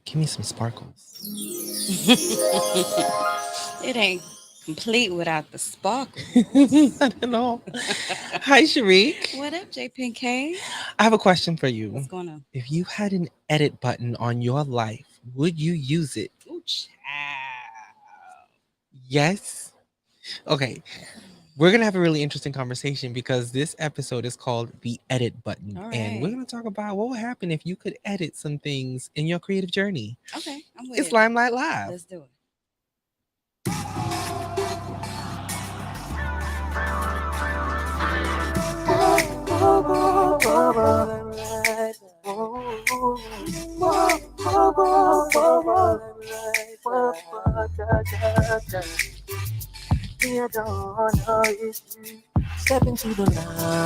Give me some sparkles. It ain't complete without the sparkle. I don't know. Hi, Sharik. What up, J Pink K? I have a question for you. What's going on? If you had an edit button on your life, would you use it? Ooh, child. Yes. Okay. We're going to have a really interesting conversation because this episode is called The Edit Button. All And we're right. going to talk about what would happen if you could edit some things in your creative journey. Okay, I'm with It's it. Limelight Live. Let's do it. Step into the limelight.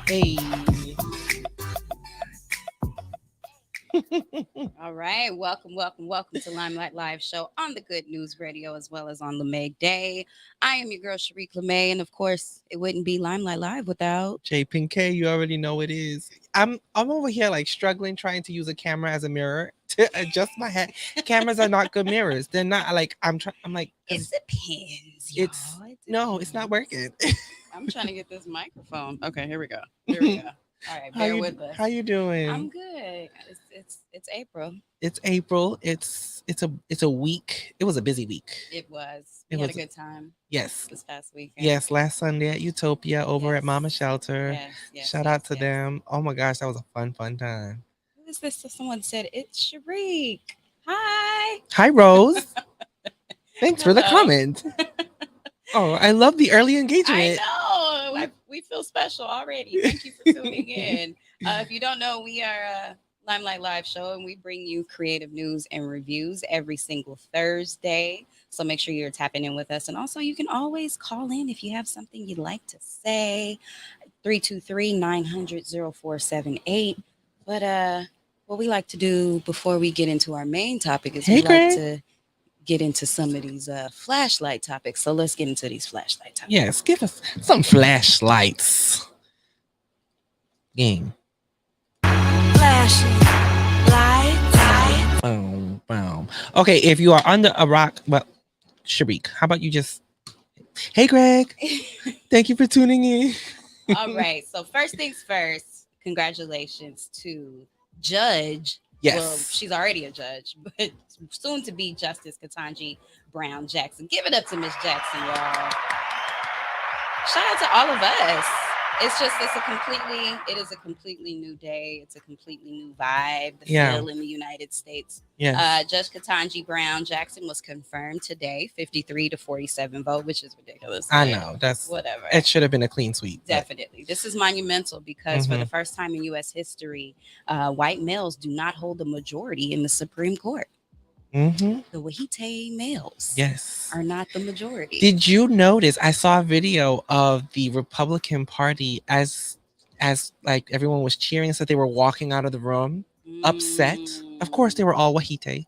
Hey. All right. Welcome to Limelight Live Show on the Good News Radio as well as on LeMay Day. I am your girl, Sharique LeMay. And of course, it wouldn't be Limelight Live without. J Pink K, you already know it is. I'm over here like struggling trying to use a camera as a mirror to adjust my head. Cameras are not good mirrors. They're not like I'm trying. I'm like It depends, y'all. it's no, it's not working. I'm trying to get this microphone. Okay, here we go. Here we go. All right, bear with us. How you doing? I'm good. It's April. It's April. It's a week. It was a busy week. It was. It We had was a good time yes. this past weekend. Yes, last Sunday at Utopia over at Yes. Mama Shelter. Yes. Shout out to them. Oh my gosh, that was a fun time. Who is this? Someone said it's Sharique. Hi. Hi Rose. Thanks for the Hello. comment. Oh, I love the early I engagement. know. We feel special already. Thank you for tuning in. If you don't know, we are a Limelight Live show, and we bring you creative news and reviews every single Thursday. So make sure you're tapping in with us. And also, you can always call in if you have something you'd like to say. 323-900-0478. But what we like to do before we get into our main topic is Hey, we like Greg. to get into some of these flashlight topics. So let's get into these flashlight topics. Yes, give us some flashlights. Game. Flashing lights. Boom. Okay, if you are under a rock, well, Sharik, how about you just Hey Greg, thank you for tuning in. All right. So first things first, congratulations to Judge. Yes. Well, she's already a judge, but soon to be Justice Ketanji Brown Jackson. Give it up to Miss Jackson, y'all. Shout out to all of us. It is a completely new day. It's a completely new vibe. The feel in the United States. Yes. Judge Ketanji Brown Jackson was confirmed today, 53 to 47 vote, which is ridiculous. I know. That's whatever. It should have been a clean sweep. Definitely. This is monumental because for the first time in U.S. history, white males do not hold the majority in the Supreme Court. The Wahite males are not the majority. Did you notice? I saw a video of the Republican Party as like everyone was cheering, so they were walking out of the room upset. Of course, they were all Wahite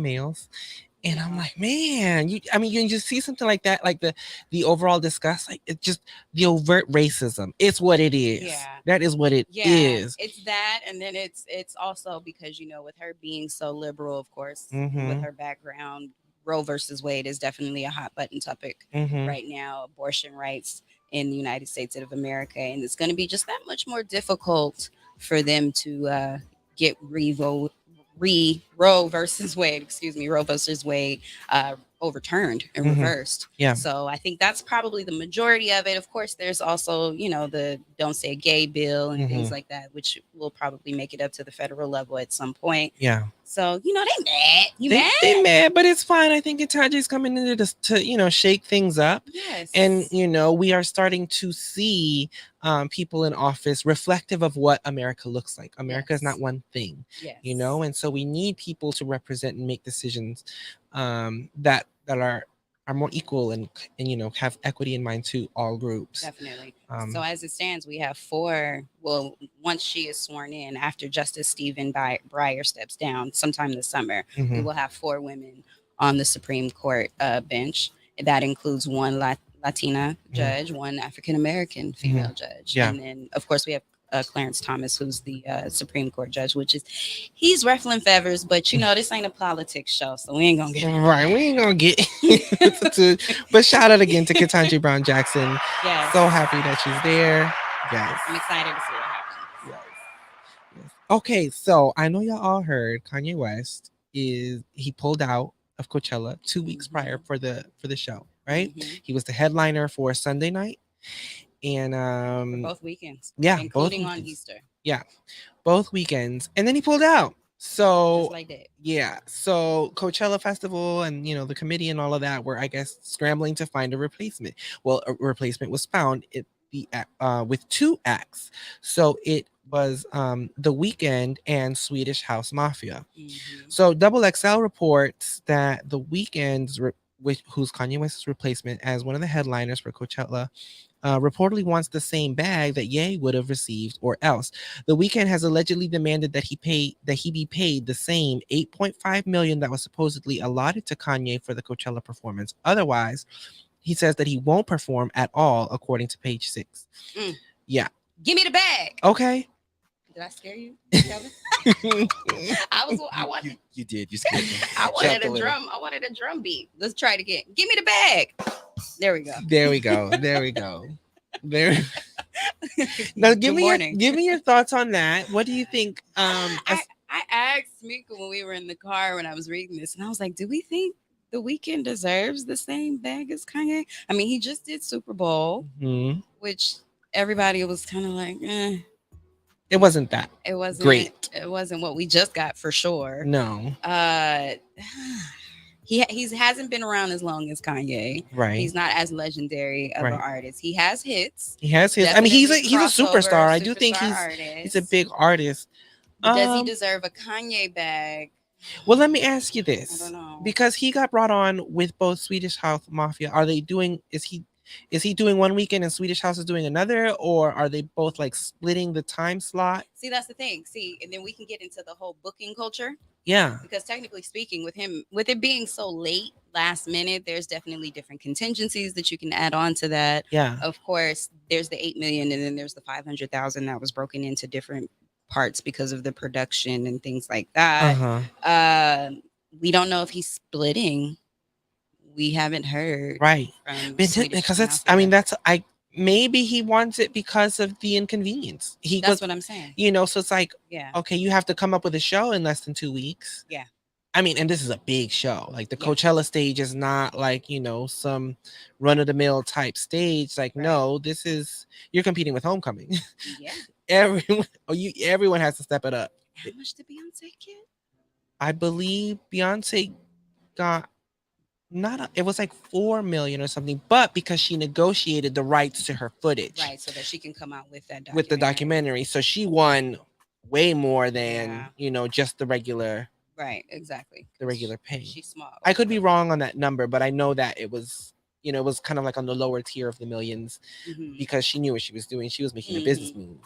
males. And I'm like, man, you can just see something like that, like the overall disgust, like it's just the overt racism. It's what it is. Yeah. That is what it is. It's that, and then it's also because with her being so liberal, of course, with her background, Roe versus Wade is definitely a hot button topic right now. Abortion rights in the United States of America, and it's going to be just that much more difficult for them to get Roe versus Wade overturned and reversed. Yeah. So I think that's probably the majority of it. Of course, there's also, the Don't Say Gay bill and things like that, which will probably make it up to the federal level at some point. Yeah. So, they mad. Mad? They mad, but it's fine. I think Itaji's coming in there to shake things up. Yes. And, we are starting to see people in office reflective of what America looks like. America is not one thing, and so we need people to represent and make decisions that are more equal and have equity in mind to all groups. Definitely. So as it stands, we have 4. Well, once she is sworn in, after Justice Stephen Breyer steps down sometime this summer, we will have 4 women on the Supreme Court bench. That includes one Latina judge, one African American female judge, and then of course we have Clarence Thomas, who's the Supreme Court judge, which is he's ruffling feathers, but this ain't a politics show, so we ain't gonna get right. We ain't gonna get but shout out again to Ketanji Brown Jackson. Yes. So happy that she's there. Yes. I'm excited to see what happens. Yes. Yes. Okay, so I know y'all all heard Kanye West he pulled out of Coachella 2 weeks prior for the show, right? He was the headliner for Sunday night. And for both weekends. Yeah, including both on Easter. Yeah. Both weekends. And then he pulled out. So just like that. Yeah. So Coachella Festival and the committee and all of that were, I guess, scrambling to find a replacement. Well, a replacement was found with 2 acts. So it was The Weeknd and Swedish House Mafia. So Double XL reports that The Weeknd's who's Kanye West's replacement as one of the headliners for Coachella, reportedly wants the same bag that Ye would have received or else. The Weeknd has allegedly demanded that he be paid the same $8.5 million that was supposedly allotted to Kanye for the Coachella performance. Otherwise, he says that he won't perform at all, according to Page 6. Yeah. Give me the bag. Okay. Did I scare you, Kelvin? I wanted. You did. You scared me. I wanted a drum. I wanted a drum beat. Let's try it again. Give me the bag. There we go. There we go. There we go. There. Now, give me your thoughts on that. What do you think? I asked Mika when we were in the car when I was reading this, and I was like, "Do we think The Weeknd deserves the same bag as Kanye?" I mean, he just did Super Bowl, which everybody was kind of like, eh. It wasn't that. It wasn't great. It wasn't what we just got for sure. No. He hasn't been around as long as Kanye. Right. He's not as legendary of an artist. He has hits. Definitely. I mean, he's a superstar. I do think he's a big artist. Does he deserve a Kanye bag? Well, let me ask you this. I don't know. Because he got brought on with both Swedish House Mafia. Is he doing one weekend and Swedish House is doing another, or are they both like splitting the time slot? See, that's the thing. And then we can get into the whole booking culture. Yeah. Because technically speaking, with it being so late, last minute, there's definitely different contingencies that you can add on to that. Yeah. Of course, there's the 8 million and then there's the 500,000 that was broken into different parts because of the production and things like that. We don't know if he's splitting. We haven't heard. Right. Because maybe he wants it because of the inconvenience. That's what I'm saying. So it's like, okay, you have to come up with a show in less than 2 weeks. Yeah. I mean, and this is a big show. Like the Coachella stage is not like, some run of the mill type stage. Like, no, you're competing with Homecoming. Yeah. Everyone has to step it up. How much did Beyonce get? I believe Beyonce got it was like 4 million or something, but because she negotiated the rights to her footage, right, so that she can come out with that with the documentary, so she won way more than just the regular, right, exactly, the regular pay. She's small. I could be wrong on that number, but I know that it was it was kind of like on the lower tier of the millions, because she knew what she was doing. She was making a business move.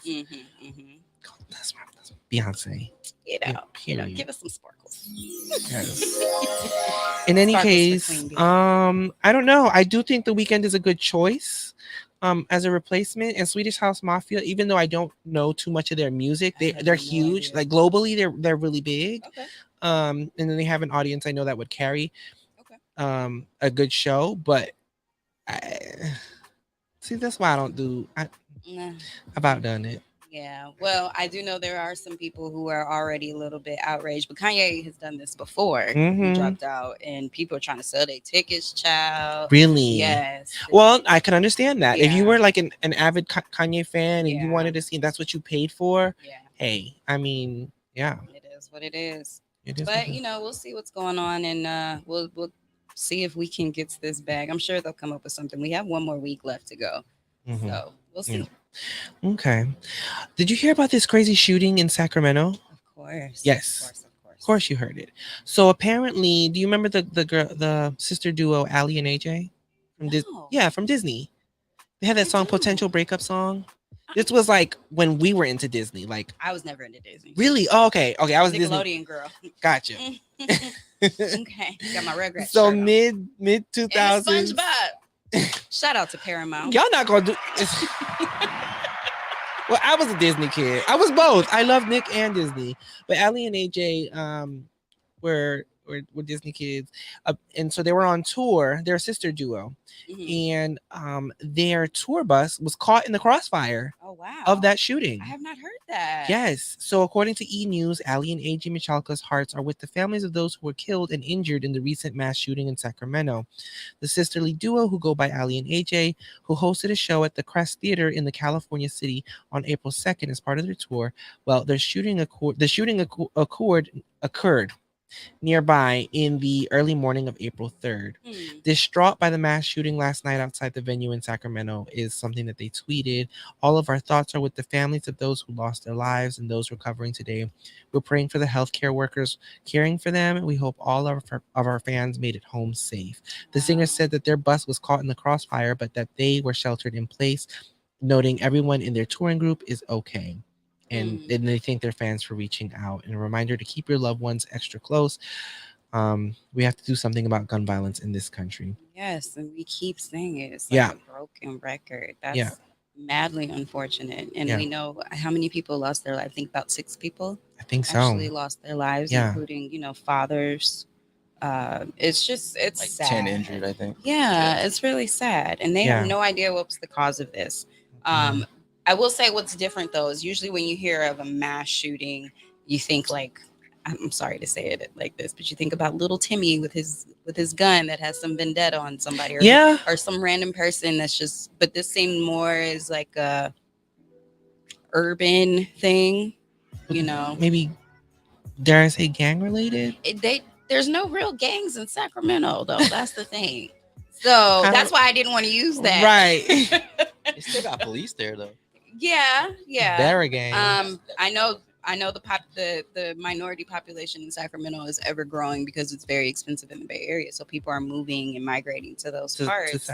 God, that's Beyonce. Give us some sparkles. Yes. In any case, I don't know. I do think The Weeknd is a good choice as a replacement. And Swedish House Mafia, even though I don't know too much of their music, they're huge. Like globally, they're really big. Okay. And then they have an audience I know that would carry a good show. But that's why I don't do. I've about done it. Yeah, well, I do know there are some people who are already a little bit outraged, but Kanye has done this before. He dropped out, and people are trying to sell their tickets, child. Really? Yes. Well, I can understand that. If you were like an avid Kanye fan and you wanted to see, that's what you paid for. Yeah. Hey, I mean, yeah. It is what it is. It is. But we'll see what's going on, and we'll see if we can get this bag. I'm sure they'll come up with something. We have one more week left to go, so we'll see. Yeah. Okay. Did you hear about this crazy shooting in Sacramento? Of course. Yes. Of course you heard it. So apparently, do you remember the sister duo Ali and AJ from from Disney? They had that song Potential Breakup Song. This was like when we were into Disney. Like I was never into Disney. Really? Oh, okay. I was Nickelodeon Disney girl. Gotcha. Okay. Got my Rugrats. So mid 2000s. SpongeBob. Shout out to Paramount. Y'all not gonna do. Well, I was a Disney kid. I was both. I love Nick and Disney, but Allie and AJ were Disney kids, and so they were on tour. They're a sister duo, and their tour bus was caught in the crossfire. Oh wow! Of that shooting. I have not heard that. Yes. So according to E! News, Allie and AJ Michalka's hearts are with the families of those who were killed and injured in the recent mass shooting in Sacramento. The sisterly duo, who go by Allie and AJ, who hosted a show at the Crest Theater in the California city on April 2nd as part of their tour. Well, the shooting occurred nearby in the early morning of April 3rd. Distraught by the mass shooting last night outside the venue in Sacramento is something that they tweeted. All of our thoughts are with the families of those who lost their lives and those recovering today. We're praying for the healthcare workers caring for them. We hope all of our fans made it home safe. The singer said that their bus was caught in the crossfire, but that they were sheltered in place, noting everyone in their touring group is okay. And they thank their fans for reaching out. And a reminder to keep your loved ones extra close. We have to do something about gun violence in this country. Yes, and we keep saying it. It's like a broken record. That's madly unfortunate. And we know how many people lost their life. I think about 6 people. I think so. Actually lost their lives, including, fathers. It's like sad. 10 injured, I think. Yeah, it's really sad. And they have no idea what was the cause of this. I will say what's different though is usually when you hear of a mass shooting, you think like, I'm sorry to say it like this, but you think about little Timmy with his gun that has some vendetta on somebody, or some random person that's just. But this seemed more as like a urban thing, Maybe dare I say gang related? There's no real gangs in Sacramento though. That's the thing. So that's why I didn't want to use that. Right. They still got police there though. Yeah. They're a gang. I know the minority population in Sacramento is ever growing because it's very expensive in the Bay Area. So people are moving and migrating to those parts.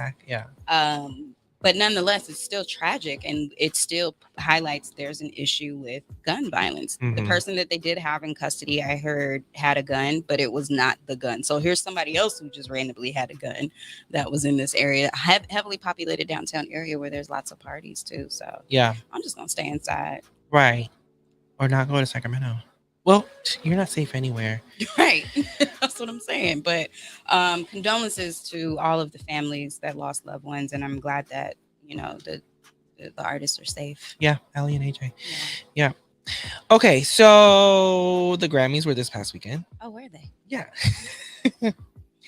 But nonetheless, it's still tragic, and it still highlights there's an issue with gun violence. The person that they did have in custody, I heard, had a gun, but it was not the gun. So here's somebody else who just randomly had a gun that was in this area, heavily populated downtown area where there's lots of parties too. So I'm just gonna stay inside. Right. Or not go to Sacramento. Well, you're not safe anywhere. Right. That's what I'm saying. But condolences to all of the families that lost loved ones. And I'm glad that, the artists are safe. Yeah. Allie and AJ. Yeah. Okay. So the Grammys were this past weekend. Oh, were they? Yeah.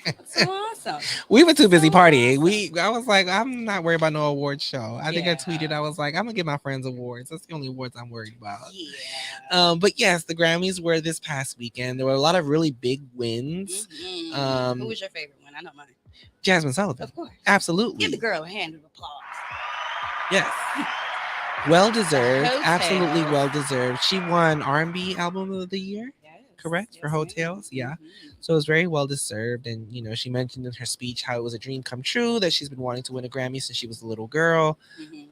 That's so awesome. We were too busy partying. Awesome. I was like, I'm not worried about no award show. I think I tweeted, I was like, I'm gonna give my friends awards. That's the only awards I'm worried about. Yeah. But yes, the Grammys were this past weekend. There were a lot of really big wins. Who was your favorite one? I know mine. Jasmine Sullivan. Of course. Absolutely. Give the girl a hand of applause. Yes. Well deserved. Absolutely well deserved. She won R&B Album of the Year. Correct? Yes, for Hotels. Yeah. So it was very well deserved. And, she mentioned in her speech how it was a dream come true, that she's been wanting to win a Grammy since she was a little girl.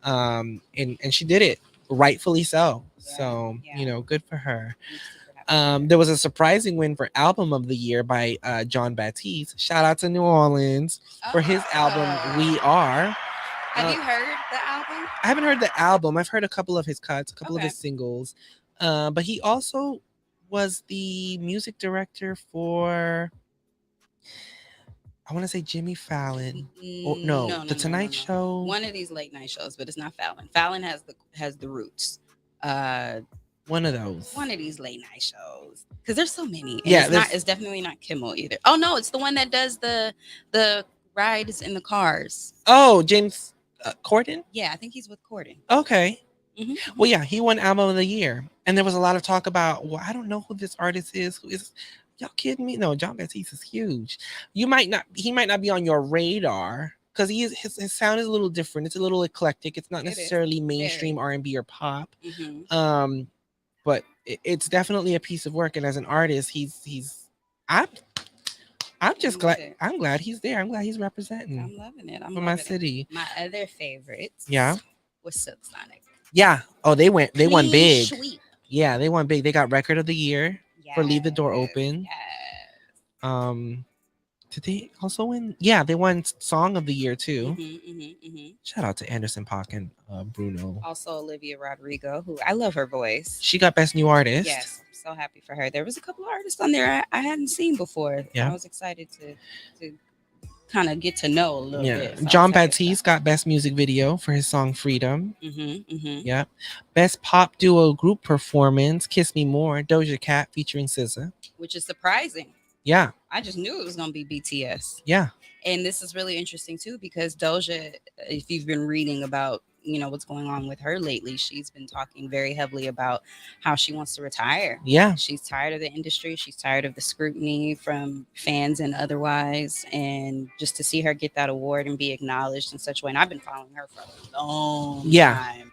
And she did it, rightfully so. So, good for her. There was a surprising win for Album of the Year by John Batiste. Shout out to New Orleans for his album, We Are. Have you heard the album? I haven't heard the album. I've heard a couple of his cuts, a couple of his singles. But he also was the music director for, I want to say Jimmy Fallon. No, The Tonight Show. One of these late night shows, but it's not Fallon. Fallon has the Roots. One of those. One of these late night shows, because there's so many. And it's definitely not Kimmel either. Oh no, it's the one that does the rides in the cars. Oh, James Corden. Yeah, I think he's with Corden. Okay. Well, yeah, he won Album of the Year, and there was a lot of talk about, well, I don't know who this artist is. Who is? Y'all kidding me? No, John Batiste is huge. He might not be on your radar because his sound is a little different. It's a little eclectic. It's not necessarily mainstream R&B or pop. But it's definitely a piece of work. And as an artist, I'm glad. I'm glad he's there. I'm glad he's representing. I'm loving it. For my city. My other favorites. Was Silk Sonic. Yeah. Oh, they won big. Sweet. Yeah, they won big. They got Record of the Year for Leave the Door Open. Did they also win? Yeah, they won Song of the Year too. Shout out to Anderson Paak and Bruno. Also, Olivia Rodrigo, who I love her voice. She got Best New Artist. Yes, I'm so happy for her. There was a couple of artists on there I hadn't seen before. Yeah. I was excited to kind of get to know a little bit. So John Baptiste got Best Music Video for his song Freedom. Yeah. Best Pop Duo Group Performance, Kiss Me More, Doja Cat featuring SZA. Which is surprising. Yeah. I just knew it was going to be BTS. Yeah. And this is really interesting too, because Doja, if you've been reading about, what's going on with her lately, she's been talking very heavily about how she wants to retire. Yeah. She's tired of the industry. She's tired of the scrutiny from fans and otherwise. And just to see her get that award and be acknowledged in such a way. And I've been following her for a long time.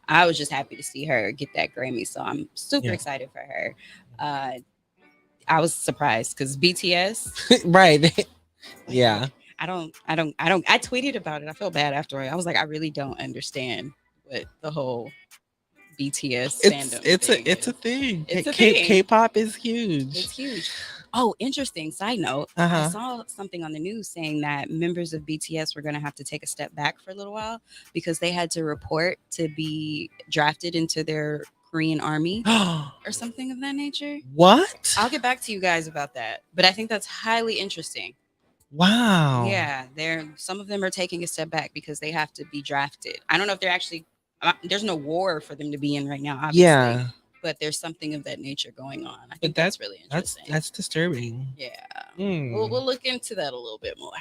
I was just happy to see her get that Grammy. So I'm super excited for her. I was surprised because BTS. Right. Yeah. I tweeted about it. I felt bad after I was like, I really don't understand what the whole BTS fandom it's a thing. K-pop is huge. It's huge. Oh, interesting side note. I saw something on the news saying that members of BTS were going to have to take a step back for a little while because they had to report to be drafted into their Korean army or something of that nature. What? I'll get back to you guys about that. But I think that's highly interesting. Wow. Yeah, some of them are taking a step back because they have to be drafted. I don't know if they're actually there's no war for them to be in right now, obviously. Yeah. But there's something of that nature going on. I think that's really interesting. That's disturbing. Yeah. We'll look into that a little bit more.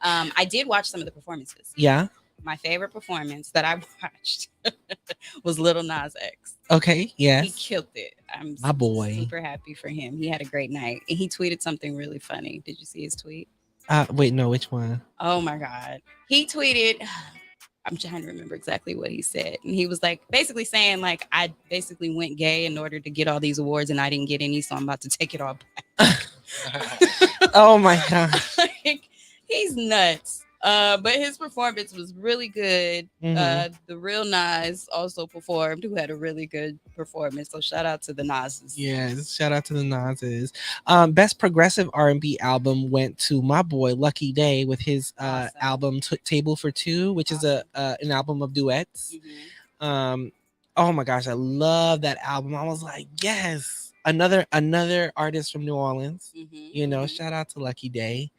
I did watch some of the performances. Yeah. My favorite performance that I watched was Lil Nas X. Okay, yes. He killed it. I'm my boy. Super happy for him. He had a great night. And he tweeted something really funny. Did you see his tweet? Wait, no, which one? Oh my God. He tweeted, I'm trying to remember exactly what he said. And he was like, basically saying, like, I basically went gay in order to get all these awards and I didn't get any, so I'm about to take it all back. Oh my God. Like, he's nuts. But his performance was really good. The real Nas also performed, who had a really good performance. So shout out to the Nases. Yes, shout out to the Nases. Best progressive R&B album went to my boy Lucky Day with his album Table for Two, which is an album of duets. Oh my gosh, I love that album. I was like, yes, another artist from New Orleans. Shout out to Lucky Day.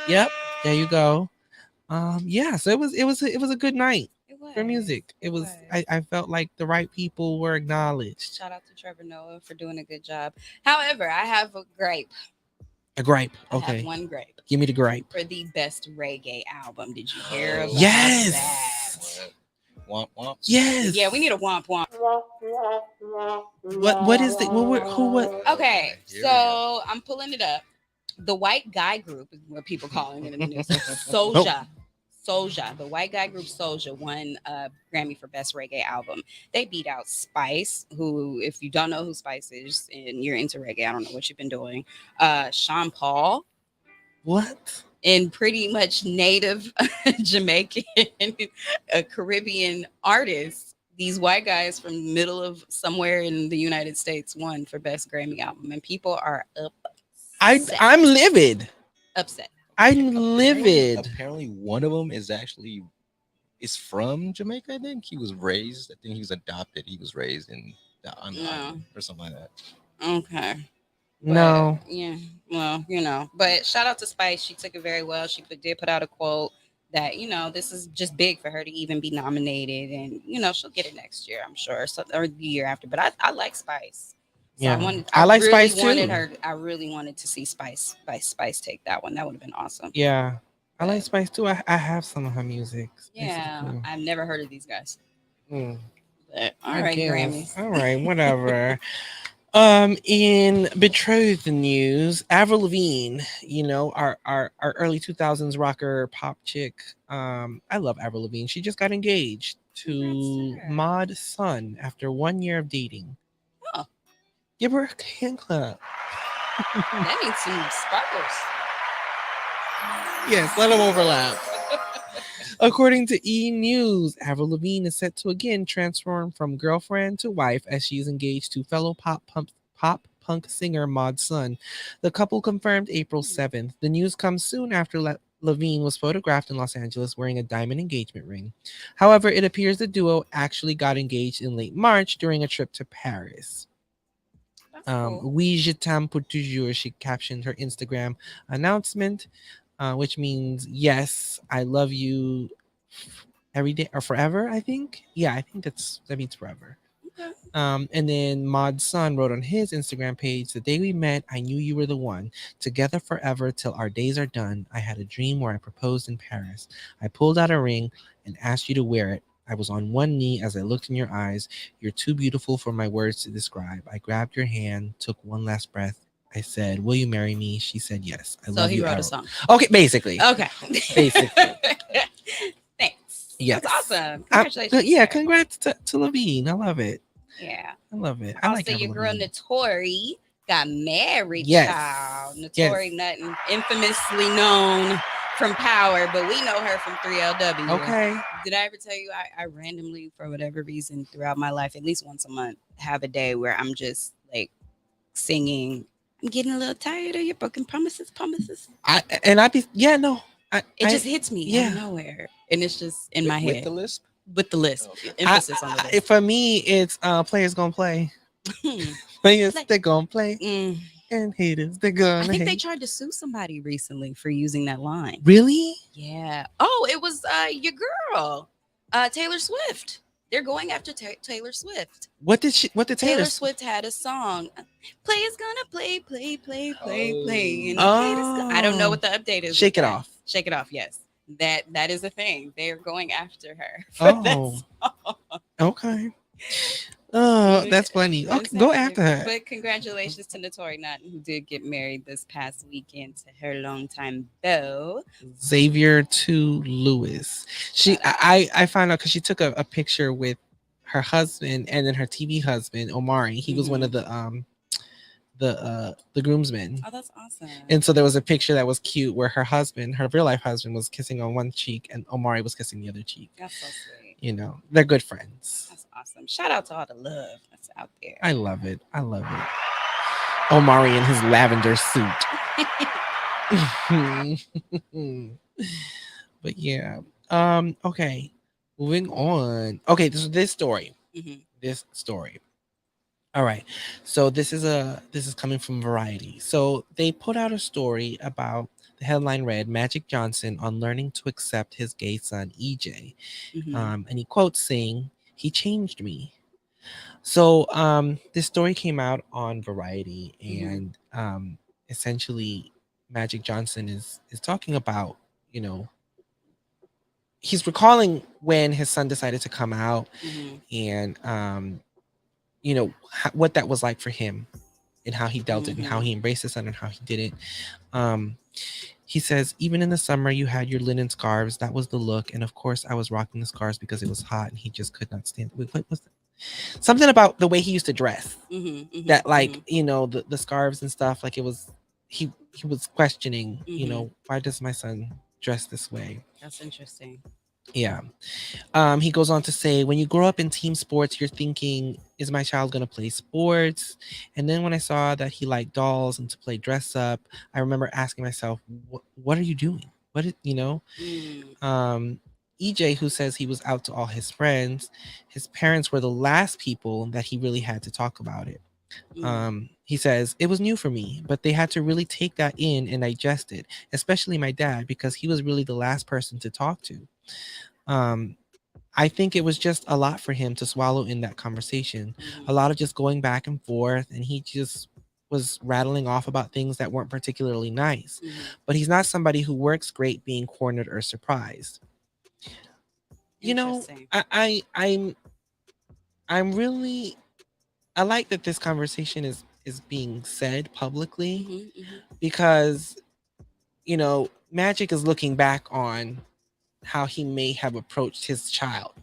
Yep, there you go. Yeah, so it was a good night for music. It was. I felt like the right people were acknowledged. Shout out to Trevor Noah for doing a good job. However, I have a gripe. A gripe. Okay. I have one gripe. Give me the gripe. For the best reggae album. Did you hear about that? Womp womp. Yes. Yeah, we need a womp womp. What is the what? Okay, so I'm pulling it up. The White Guy Group is what people calling it in the news. Soulja, the White Guy Group Soulja won a Grammy for Best Reggae Album. They beat out Spice, who, if you don't know who Spice is and you're into reggae, I don't know what you've been doing. Sean Paul. What? And pretty much native Jamaican, Caribbean artists. These white guys from the middle of somewhere in the United States won for Best Grammy Album. And people are upset. I'm livid. Upset. I'm livid. Apparently, one of them is from Jamaica. I think he was raised. I think he was adopted. He was raised in the island or something like that. Okay. No. But, yeah. Well, But shout out to Spice. She took it very well. She did put out a quote that this is just big for her to even be nominated, and she'll get it next year, I'm sure, or the year after. But I like Spice. So yeah, I like really Spice too. I really wanted to see Spice take that one. That would have been awesome. Yeah, I like Spice too. I have some of her music. Yeah, I've never heard of these guys. But, all right, Grammys. All right, whatever. In betrothed news, Avril Lavigne, our early 2000s rocker pop chick. I love Avril Lavigne. She just got engaged to Mod Sun after 1 year of dating. Oh. Give her a hand clap. That needs some sparkles. Yes, let them overlap. According to E! News, Avril Lavigne is set to again transform from girlfriend to wife as she is engaged to fellow pop punk singer Maud's son. The couple confirmed April 7th. The news comes soon after Levine was photographed in Los Angeles wearing a diamond engagement ring. However, it appears the duo actually got engaged in late March during a trip to Paris. Cool. Oui, je t'aime pour toujours, she captioned her Instagram announcement, which means, yes, I love you every day or forever, I think. Yeah, I think that means forever. Okay. And then Maud's son wrote on his Instagram page, "The day we met, I knew you were the one. Together forever till our days are done. I had a dream where I proposed in Paris. I pulled out a ring and asked you to wear it. I was on one knee as I looked in your eyes. You're too beautiful for my words to describe. I grabbed your hand, took one last breath. I said, 'Will you marry me?' She said, 'Yes. I So love he you.'" wrote a song. Okay, basically. Okay. Basically. Thanks. Yes. That's awesome. Congratulations. Yeah, sir. congrats to Levine. I love it. Yeah. I love it. I like Also, your Avril girl Lavigne. Notori got married, Yes. child. Yes. Notori, nothing infamously known from Power, but we know her from 3LW. Okay. Did I ever tell you I randomly, for whatever reason, throughout my life, at least once a month, have a day where I'm just like singing. I'm getting a little tired of your broken promises. I'd be no. It just hits me out yeah. of nowhere, and it's just in my With head. the lisp? With the list, Okay. emphasis on the list. For me, it's players gonna play. Hmm. Players Play. they're gonna play, Mm. and haters they're gonna I think they hate. tried to sue somebody recently for using that line. Really? Yeah. Oh, it was your girl, Taylor Swift. They're going after Taylor Swift. What did Taylor Swift had a song. Players gonna play, play. And Oh. I don't know what the update is. Shake with It that. Off. Shake It Off. Yes. That is a thing. They are going after her. For that Oh. song. Okay. Oh, that's funny. That's Okay, go happening. after her. But congratulations to Notori Nutton, who did get married this past weekend to her longtime beau, Xavier to Lewis. I found out because she took a picture with her husband and then her TV husband Omari. He was one of the groomsmen. Oh, that's awesome. And so there was a picture that was cute where her real life husband, was kissing on one cheek and Omari was kissing the other cheek. That's so sweet. You know, they're good friends. That's awesome. Shout out to all the love that's out there. I love it. Omari in his lavender suit. But yeah. Okay. Moving on. Okay, this story. Mm-hmm. This story. All right. So this is coming from Variety. So they put out a story about, the headline read, Magic Johnson on learning to accept his gay son EJ. Mm-hmm. And he quotes saying, "He changed me." So this story came out on Variety, and essentially Magic Johnson is talking about, you know, he's recalling when his son decided to come out, and you know, what that was like for him and how he dealt it and how he embraced his son and how he did it. He says, "Even in the summer, you had your linen scarves. That was the look. And of course, I was rocking the scarves because it was hot and he just could not stand." Wait, what was that? Something about the way he used to dress. That, like, you know, the scarves and stuff, like it was, he was questioning, you know, why does my son dress this way? That's interesting. Yeah. He goes on to say, "When you grow up in team sports, you're thinking, is my child going to play sports? And then when I saw that he liked dolls and to play dress up, I remember asking myself, what are you doing? What is, you know?" EJ, who says he was out to all his friends, his parents were the last people that he really had to talk about it. He says, "It was new for me, but they had to really take that in and digest it, especially my dad, because he was really the last person to talk to. I think it was just a lot for him to swallow in that conversation. A lot of just going back and forth, and he just was rattling off about things that weren't particularly nice. But he's not somebody who works great being cornered or surprised." You know, I'm really, I like that this conversation is being said publicly, because, you know, Magic is looking back on how he may have approached his child,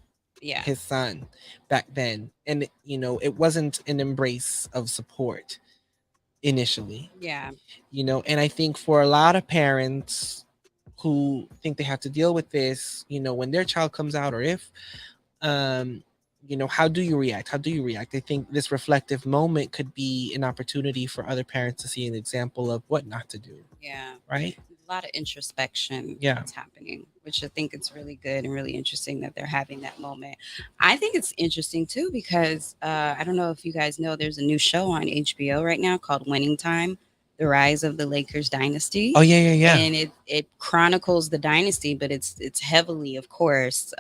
his son, back then, and, you know, it wasn't an embrace of support initially. You know, and I think for a lot of parents who think they have to deal with this, you know, when their child comes out, or if how do you react? How do you react? I think this reflective moment could be an opportunity for other parents to see an example of what not to do. Yeah. Right? A lot of introspection Yeah. that's happening, which I think it's really good and really interesting that they're having that moment. I think it's interesting too because I don't know if you guys know, there's a new show on HBO right now called Winning Time: The Rise of the Lakers Dynasty. Oh yeah, yeah, yeah. And it chronicles the dynasty, but it's heavily, of course,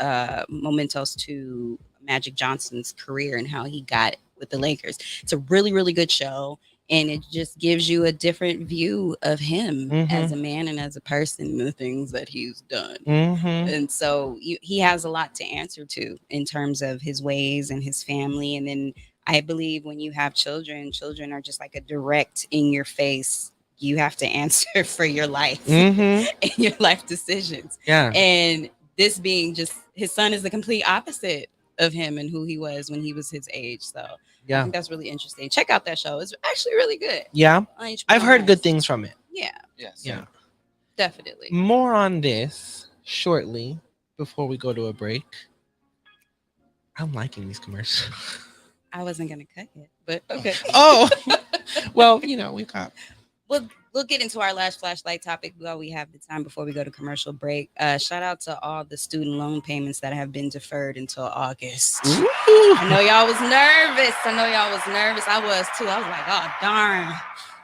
mementos to Magic Johnson's career and how he got with the Lakers. It's a really, really good show, and it just gives you a different view of him as a man and as a person, and the things that he's done. And so he has a lot to answer to in terms of his ways and his family. And then I believe when you have children, children are just like a direct in your face. You have to answer for your life and your life decisions. Yeah. And this being just his son is the complete opposite of him and who he was when he was his age. So I think that's really interesting. Check out that show. It's actually really good. Yeah. On HBO I've heard Max. good things from it. Yeah. Yes. Yeah. Definitely. More on this shortly before we go to a break. I'm liking these commercials. I wasn't gonna cut it, but okay. Oh, well, we got. We'll get into our last flashlight topic while we have the time before we go to commercial break. Shout out to all the student loan payments that have been deferred until August. Ooh. I know y'all was nervous. I was too. I was like, oh darn.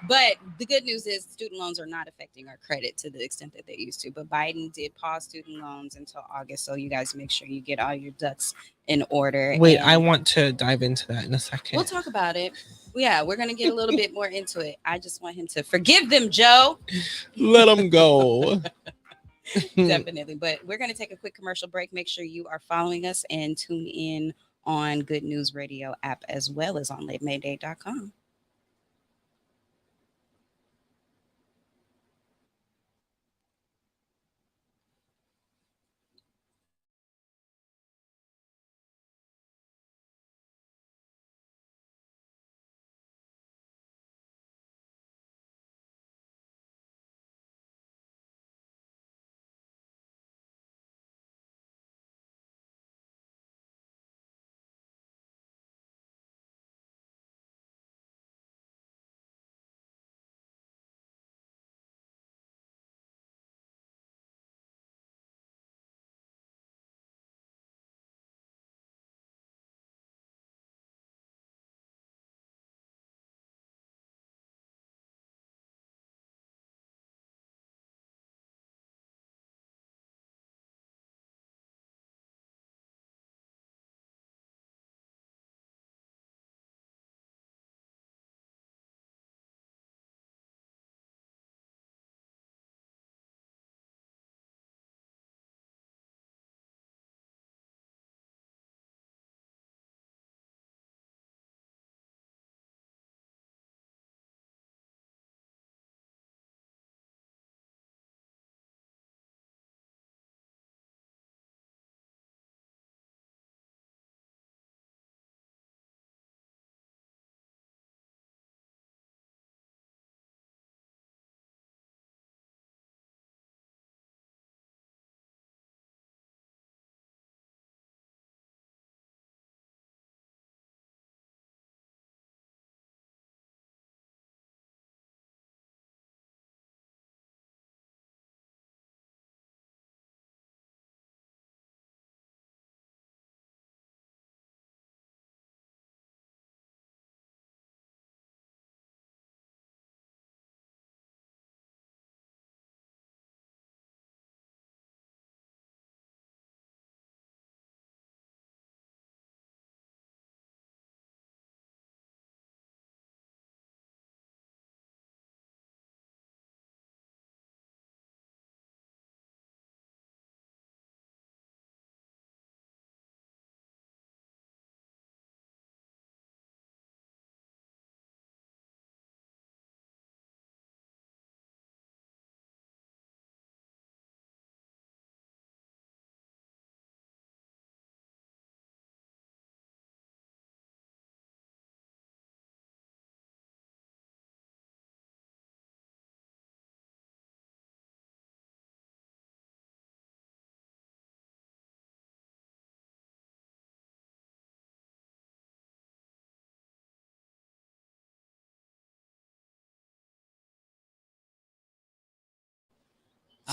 But the good news is student loans are not affecting our credit to the extent that they used to. But Biden did pause student loans until August. So you guys make sure you get all your ducks in order. Wait, I want to dive into that in a second. We'll talk about it. Yeah, we're going to get a little bit more into it. I just want him to forgive them, Joe. Let them go. Definitely. But we're going to take a quick commercial break. Make sure you are following us and tune in on Good News Radio app as well as on latemayday.com.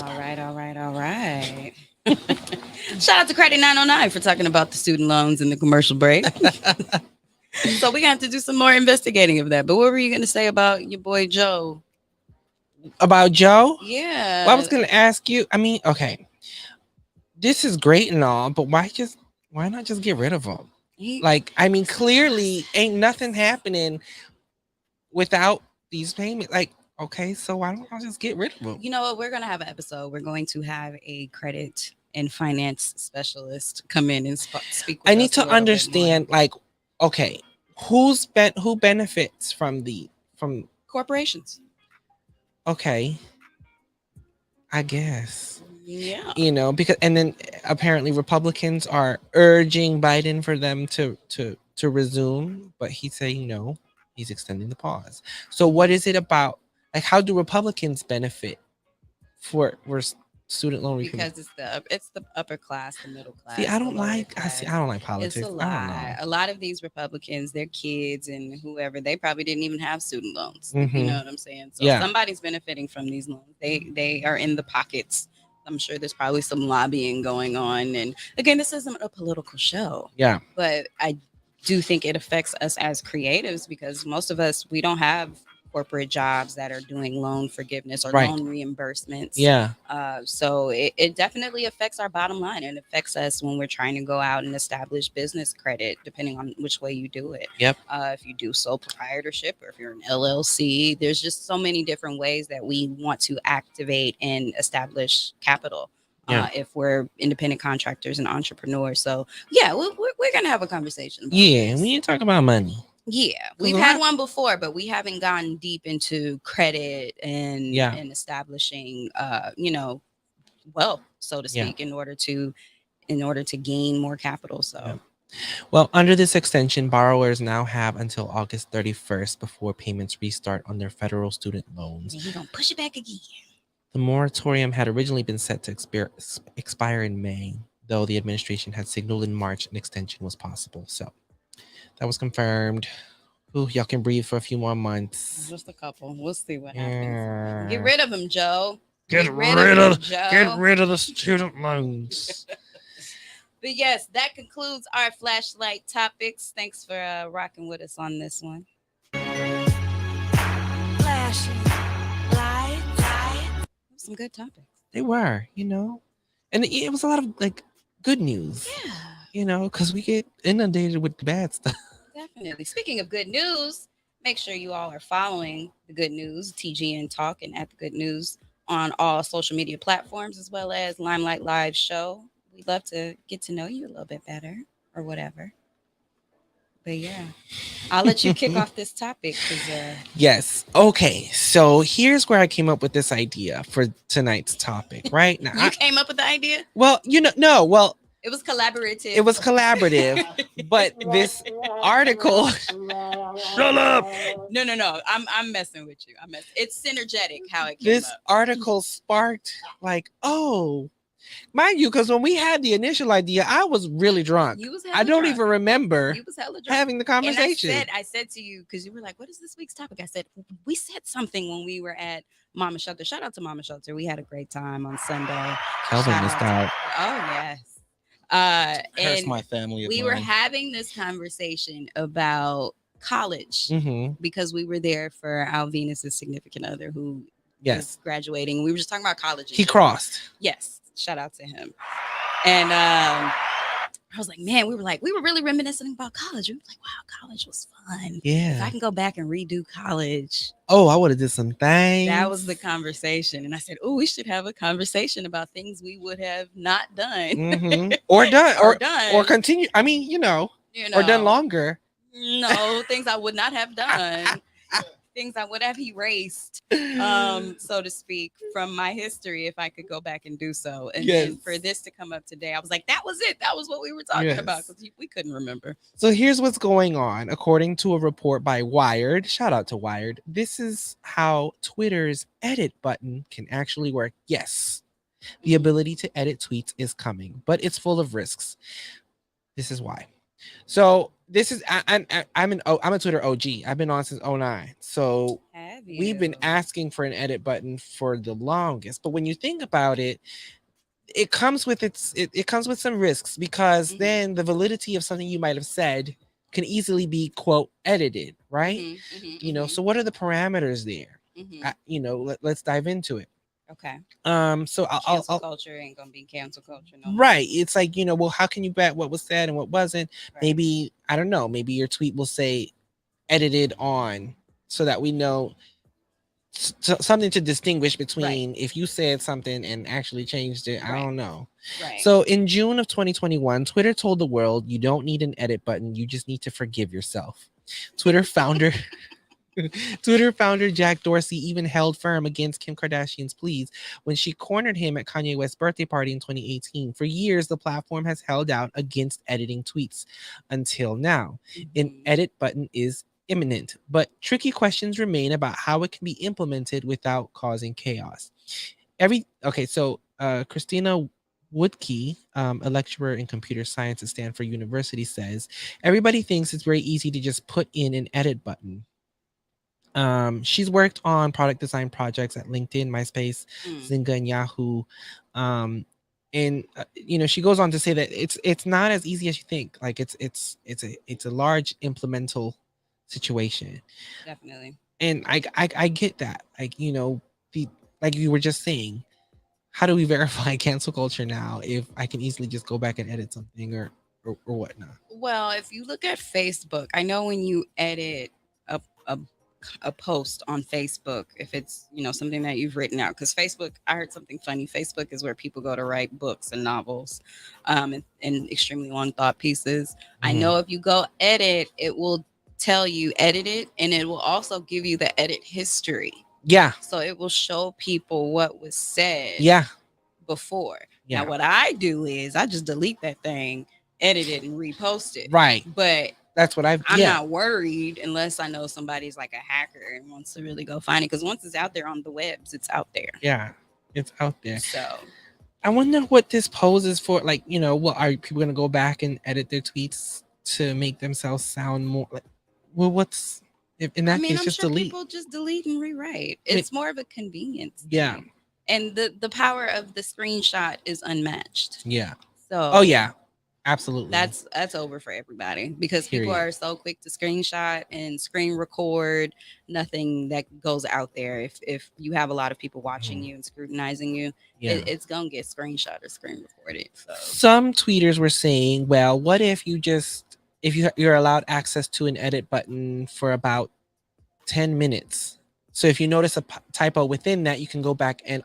All right, all right, all right. Shout out to Credit 909 for talking about the student loans in the commercial break. So we got to do some more investigating of that. But what were you going to say about your boy Joe? About Joe? Yeah. Well, I was going to ask you. I mean, okay, this is great and all, but why not just get rid of him? Like, I mean, clearly ain't nothing happening without these payments. Like, okay, so why don't I just get rid of them? You know what? We're going to have an episode. We're going to have a credit and finance specialist come in and speak with I us need a to little bit more. understand, like, okay, who benefits from corporations. Okay, I guess. Yeah. You know, because and then apparently Republicans are urging Biden for them to resume, but he's saying no. He's extending the pause. So what is it about? Like, how do Republicans benefit for student loan repayment? Because it's the upper class, the middle class. See, I don't the lower like class. I don't like politics. It's a I don't lie. know. A lot of these Republicans, their kids and whoever, they probably didn't even have student loans. You Mhm. know what I'm saying? So Yeah. somebody's benefiting from these loans. They are in the pockets. I'm sure there's probably some lobbying going on. And again, this isn't a political show. Yeah. But I do think it affects us as creatives because most of us, we don't have corporate jobs that are doing loan forgiveness or Right. loan reimbursements. Yeah. So it definitely affects our bottom line and affects us when we're trying to go out and establish business credit, depending on which way you do it. Yep. If you do sole proprietorship or if you're an LLC, there's just so many different ways that we want to activate and establish capital. Yeah. If we're independent contractors and entrepreneurs. So yeah, we're going to have a conversation about Yeah, this. we need to talk about money. Yeah, we've had one before, but we haven't gone deep into credit and establishing, wealth, so to speak, in order to gain more capital. So, well, under this extension, borrowers now have until August 31st before payments restart on their federal student loans. You're gonna push it back again. The moratorium had originally been set to expire in May, though the administration had signaled in March an extension was possible. So that was confirmed. Ooh, y'all can breathe for a few more months. Just a couple. We'll see what happens. Get rid of him, Joe. Get rid of the student loans. But yes, that concludes our flashlight topics. Thanks for rocking with us on this one. Flashing light. Some good topics. They were, and it was a lot of like good news. Yeah. Because we get inundated with the bad stuff. Definitely. Speaking of good news, make sure you all are following the Good News, TGN Talk, and at the Good News on all social media platforms, as well as Limelight Live Show. We'd love to get to know you a little bit better or whatever. But yeah, I'll let you kick off this topic. Yes. Okay. So here's where I came up with this idea for tonight's topip. Right now, you came up with the idea? Well, no. Well, it was collaborative. It was collaborative, but this article. Shut up. No. I'm messing with you. It's synergetic how it came This up. article sparked mind you, because when we had the initial idea, I was really drunk. I don't even remember having the conversation. And I said to you, because you were like, what is this week's topic? I said, we said something when we were at Mama Shelter. Shout out to Mama Shelter. We had a great time on Sunday. Kelvin missed out. Oh, yes. And my family. We were having this conversation about college because we were there for Alvinus's significant other who was graduating. We were just talking about college. He crossed. Yes. Shout out to him. And I was like, man, we were really reminiscing about college. We were like, wow, college was fun. Yeah. If I can go back and redo college. Oh, I would have did some things. That was the conversation. And I said, oh, we should have a conversation about things we would have not done. Or done. Or continue. I mean, or done longer. No, things I would not have done. Things I would have erased, so to speak, from my history if I could go back and do so. And then for this to come up today, I was like, that was it. That was what we were talking about because we couldn't remember. So here's what's going on. According to a report by Wired, shout out to Wired, this is how Twitter's edit button can actually work. Yes, the ability to edit tweets is coming, but it's full of risks. This is why. So this is I'm a Twitter OG. I've been on since 2009. So we've been asking for an edit button for the longest. But when you think about it, it comes with it comes with some risks, because then the validity of something you might have said can easily be quote edited, right? So what are the parameters there? Let's dive into it. Okay. So cancel culture ain't gonna be cancel culture, no. Right. It's like, well, how can you bet what was said and what wasn't? Right. Maybe, I don't know, maybe your tweet will say edited on, so that we know something to distinguish between if you said something and actually changed it. I don't know. Right. So in June of 2021, Twitter told the world, you don't need an edit button, you just need to forgive yourself. Twitter founder Twitter founder Jack Dorsey even held firm against Kim Kardashian's pleas when she cornered him at Kanye West's birthday party in 2018. For years, the platform has held out against editing tweets until now. An edit button is imminent, but tricky questions remain about how it can be implemented without causing chaos. Christina Woodkey, a lecturer in computer science at Stanford University, says everybody thinks it's very easy to just put in an edit button. She's worked on product design projects at LinkedIn, MySpace, Zynga, and Yahoo. She goes on to say that it's not as easy as you think. Like it's a large implemental situation. Definitely. And I get that. Like, like you were just saying, how do we verify cancel culture now if I can easily just go back and edit something or whatnot? Well, if you look at Facebook, I know when you edit a post on Facebook, if it's something that you've written out, because Facebook, I heard something funny. Facebook is where people go to write books and novels, and extremely long thought pieces. I know if you go edit, it will tell you edit it, and it will also give you the edit history. Yeah. So it will show people what was said. Yeah. Before. Yeah. Now what I do is I just delete that thing, edit it, and repost it. Right. But that's what I'm not worried unless I know somebody's like a hacker and wants to really go find it. Because once it's out there on the webs, it's out there. Yeah, it's out there. So I wonder what this poses for. Like, are people going to go back and edit their tweets to make themselves sound more like? Well, what's in that case? I'm just sure delete. People just delete and rewrite. It's more of a convenience. Yeah. Thing. And the power of the screenshot is unmatched. Yeah. So. Oh yeah. Absolutely. That's over for everybody, because people are so quick to screenshot and screen record. Nothing that goes out there. If you have a lot of people watching you and scrutinizing you, it's gonna get screenshot or screen recorded. So some tweeters were saying, well, what if you're allowed access to an edit button for about 10 minutes? So if you notice a typo within that, you can go back and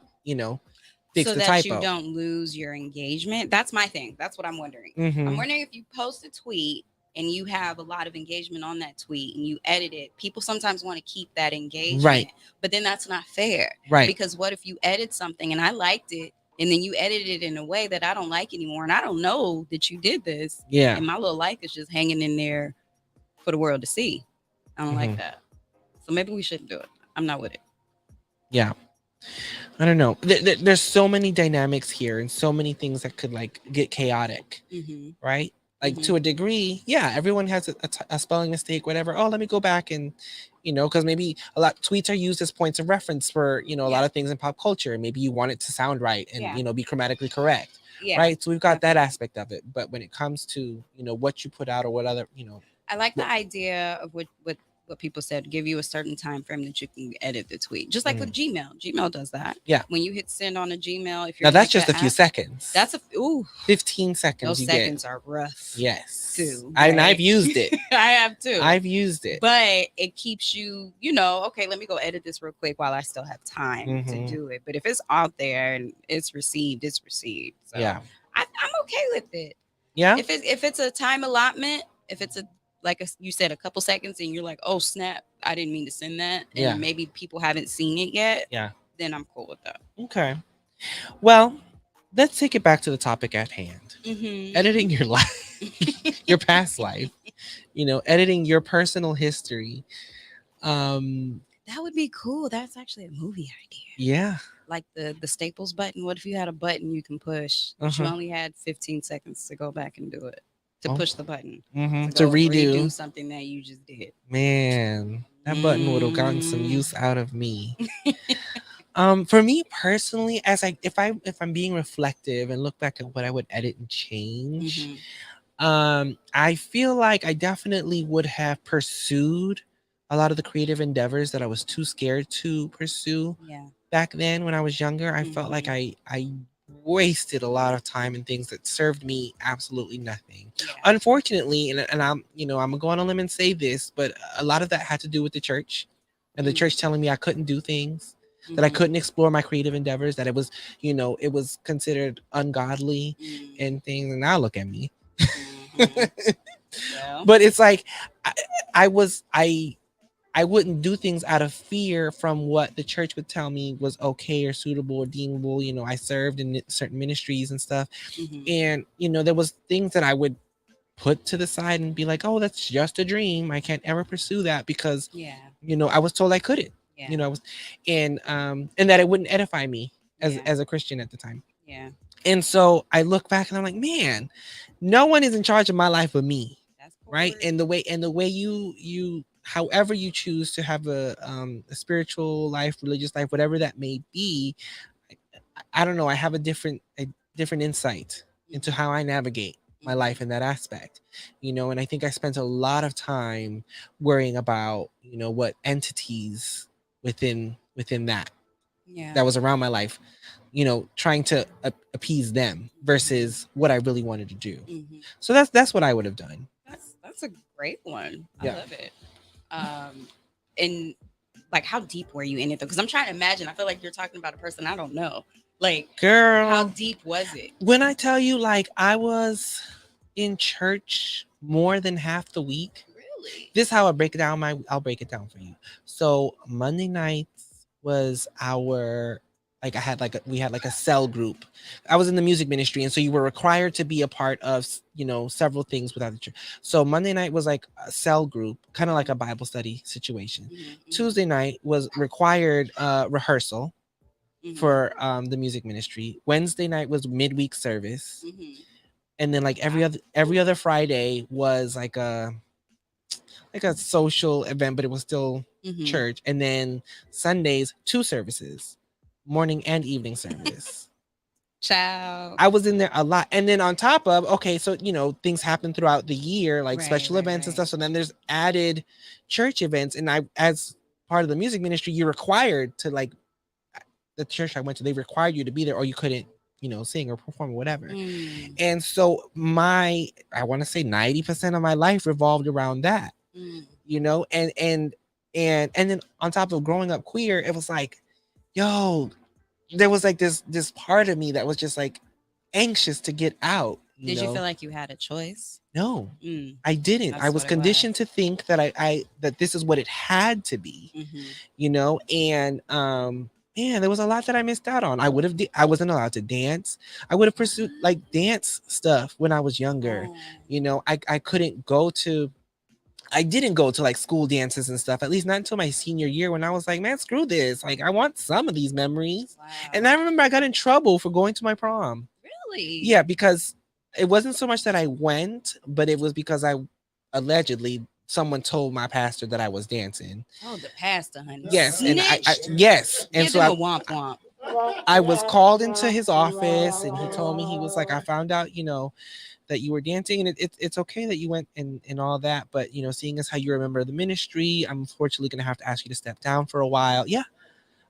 fix the typo. So that you don't lose your engagement. That's my thing. That's what I'm wondering. I'm wondering if you post a tweet and you have a lot of engagement on that tweet and you edit it. People sometimes want to keep that engagement, right? But then that's not fair, right? Because what if you edit something and I liked it, and then you edited it in a way that I don't like anymore, and I don't know that you did this, and my little like is just hanging in there for the world to see. I don't like that. So maybe we shouldn't do it. I'm not with it. Yeah. I don't know. There's so many dynamics here and so many things that could get chaotic, right? To a degree, yeah, everyone has a spelling mistake, whatever. Oh, let me go back and, because maybe tweets are used as points of reference for, a lot of things in pop culture. Maybe you want it to sound right and, be grammatically correct, right? So we've got that aspect of it. But when it comes to, what you put out or what other, I like the idea of what people said, give you a certain time frame that you can edit the tweet. Just like with Gmail. Gmail does that. Yeah. When you hit send on a Gmail, if you're now that's just a few seconds. That's 15 seconds. Those seconds are rough. Yes. Too. Right? And I've used it. I have too. I've used it. But it keeps you, okay, let me go edit this real quick while I still have time to do it. But if it's out there and it's received, it's received. So yeah. I'm okay with it. Yeah. If it's a time allotment, if it's you said, a couple seconds and you're like, oh snap, I didn't mean to send that, and maybe people haven't seen it yet, then I'm cool with that. Okay, well, let's take it back to the topic at hand. Editing your life, your past life, editing your personal history. That would be cool. That's actually a movie idea. Yeah, like the Staples button. What if you had a button you can push, but you only had 15 seconds to go back and do it, to push the button, to redo something that you just did. Man, That button would have gotten some use out of me. For me personally, as I if I'm being reflective and look back at what I would edit and change, I feel like I definitely would have pursued a lot of the creative endeavors that I was too scared to pursue Yeah. back then when I was younger. I felt like I wasted a lot of time in things that served me absolutely nothing. Yeah. Unfortunately, and I'm I'm gonna go on a limb and say this, but a lot of that had to do with the church and the church telling me I couldn't do things, that I couldn't explore my creative endeavors, that it was, it was considered ungodly and things. And now look at me. Well, But it's like I, I was I wouldn't do things out of fear from what the church would tell me was okay or suitable or deemable. I served in certain ministries and stuff. And, there was things that I would put to the side and be like, oh, that's just a dream. I can't ever pursue that because, yeah. I was told I couldn't. Yeah. I was and that it wouldn't edify me Yeah. as a Christian at the time. Yeah. And so I look back and I'm like, man, no one is in charge of my life but me. That's Right. And the way you however you choose to have a spiritual life, religious life, whatever that may be, I don't know. I have a different insight into how I navigate my life in that aspect, and I think I spent a lot of time worrying about, what entities within Yeah. that was around my life, trying to appease them versus what I really wanted to do. So that's what I would have done. That's a great one. I Yeah. love it. And like, how deep were you in it though? Because I'm trying to imagine. I feel like you're talking about a person I don't know. Like, Girl, how deep was it? when I tell you, like, I was in church more than half the week. Really? This is how I break it down. I'll break it down for you. So Monday nights was our, like, we had like a cell group. I was in the music ministry, and so you were required to be a part of several things without the church. So Monday night was like a cell group, kind of like a Bible study situation. Tuesday night was required rehearsal for the music ministry. Wednesday night was midweek service, and then like every other Friday was like a social event, but it was still church. And then Sundays, two services, morning and evening service. Child. I was in there a lot. And then on top of, okay, so things happen throughout the year, like Right, special right, events and right. stuff. So then there's added church events. And I, as part of the music ministry, you're required to, like, the church I went to, they required you to be there or you couldn't, sing or perform or whatever. And so I want to say 90% of my life revolved around that, and then on top of growing up queer, it was like, yo, there was like this part of me that was just like anxious to get out. Did you feel like you had a choice? No, I didn't. I was conditioned to think that I that this is what it had to be, and man, there was a lot that I missed out on. I wasn't allowed to dance. I would have pursued like dance stuff when I was younger. I couldn't go to, I didn't go to like school dances and stuff, at least not until my senior year when I was like, man, screw this. Like, I want some of these memories. Wow. And I remember I got in trouble for going to my prom. Really? Yeah, because it wasn't so much that I went, but it was because I allegedly someone told my pastor that I was dancing. Oh, the pastor, honey. Yes, Snitch. and yes, and Give so them a womp womp. I was called into his office, and he told me, he was like, I found out, that you were dancing, and it's okay that you went and all that, but seeing as how you remember the ministry, I'm unfortunately gonna have to ask you to step down for a while. Yeah,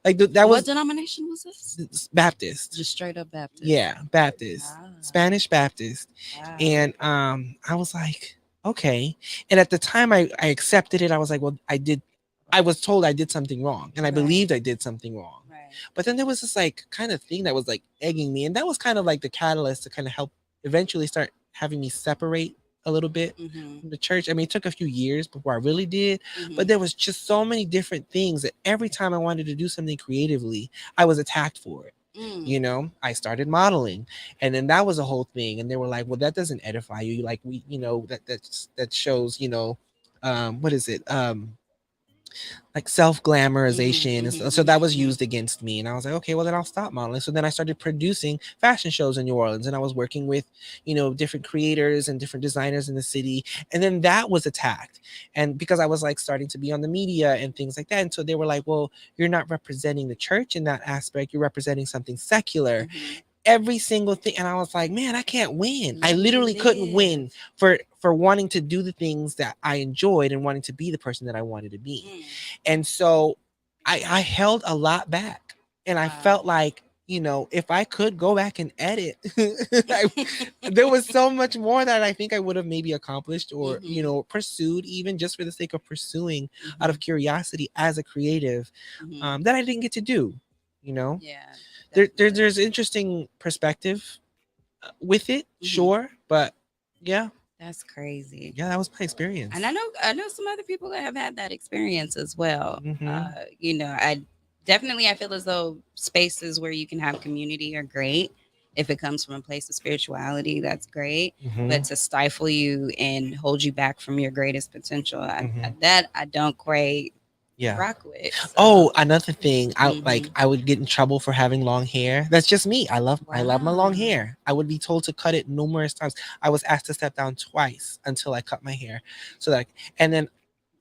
like that was. What denomination was this? Baptist. Just straight up Baptist. Yeah, Baptist. Spanish Baptist. Wow. And I was like, okay. And at the time I accepted it. I was like, well, I was told I did something wrong, and I believed I did something wrong. Right. But then there was this like kind of thing that was like egging me, and that was kind of like the catalyst to kind of help eventually start having me separate a little bit from the church. I mean, it took a few years before I really did, but there was just so many different things that every time I wanted to do something creatively, I was attacked for it. I started modeling, and then that was a whole thing. And they were like, well, that doesn't edify you. Like, that shows, what is it? like self glamorization. Mhm, So that was mhm, used against me. And I was like, okay, well, then I'll stop modeling. So then I started producing fashion shows in New Orleans, and I was working with, different creators and different designers in the city. And then that was attacked. And because I was like starting to be on the media and things like that. And so they were like, well, you're not representing the church in that aspect. You're representing something secular. mhm. Every single thing. And I was like, man, I can't win. I Let me literally couldn't live. win for wanting to do the things that I enjoyed and wanting to be the person that I wanted to be. Mm, And so I held a lot back. And I wow. felt like, if I could go back and edit, there was so much more that I think I would have maybe accomplished or, Mhm, pursued, even just for the sake of pursuing out of mhm, curiosity as a creative, mhm. that I didn't get to do. You know, Yeah, definitely. there's interesting perspective with it, Mhm. sure, but yeah, That's crazy. yeah, that was my experience. And I know some other people that have had that experience as well. Mm-hmm. I feel as though spaces where you can have community are great. If it comes from a place of spirituality, that's great. Mm-hmm. But to stifle you and hold you back from your greatest potential, Mm-hmm. that I don't quite Yeah. rock with. So, Oh, another thing, hmm I would get in trouble for having long hair. That's just me. I love my long wow. hair. I would be told to cut it numerous times. I was asked to step down twice until I cut my hair. So that and then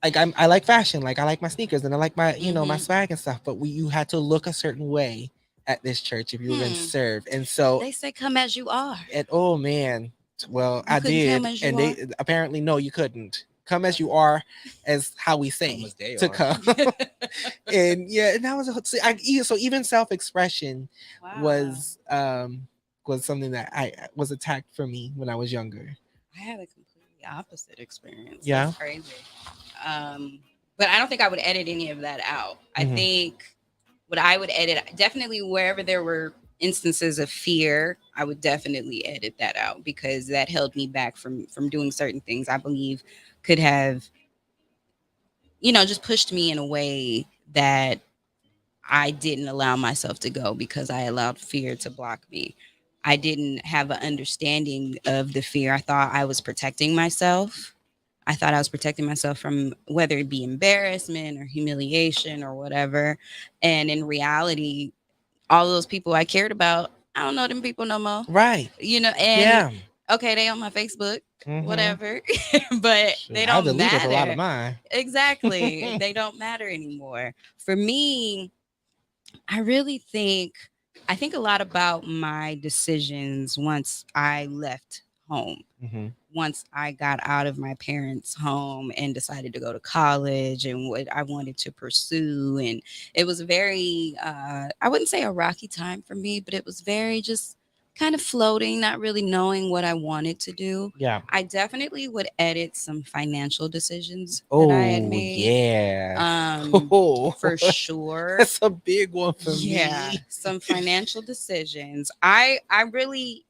like I like fashion, like I like my sneakers and I like my my hmm swag and stuff, but you had to look a certain way at this church if you were going to Hmm. serve. And so They say come as you are. and oh man, well, You I couldn't come did, as you and are. they apparently no, you couldn't come as you are, as how we Come say as they to are. come. And yeah, and that was so even self expression Wow. was something that I was attacked for me when I was younger. I had a completely opposite experience. Yeah. That's crazy. Um, but I don't think I would edit any of that out. I Hmm. think what I would edit, definitely wherever there were instances of fear, I would definitely edit that out because that held me back from doing certain things I believe could have, just pushed me in a way that I didn't allow myself to go because I allowed fear to block me. I didn't have an understanding of the fear. I thought I was protecting myself. I thought I was protecting myself from whether it be embarrassment or humiliation or whatever. And in reality, all those people I cared about, I don't know them people no more. Right. And Yeah. okay, they on my Facebook, Mm-hmm. whatever, but Sure. they I don't deleted a lot of matter. mine. Exactly. They don't matter anymore. For me, I really think a lot about my decisions once I left home. Mm-hmm. Once I got out of my parents' home and decided to go to college and what I wanted to pursue. And it was very, I wouldn't say a rocky time for me, but it was very just kind of floating, not really knowing what I wanted to do. Yeah. I definitely would edit some financial decisions that I had Oh made. yeah. Oh, For sure. that's a big one for Yeah, me. some financial decisions. I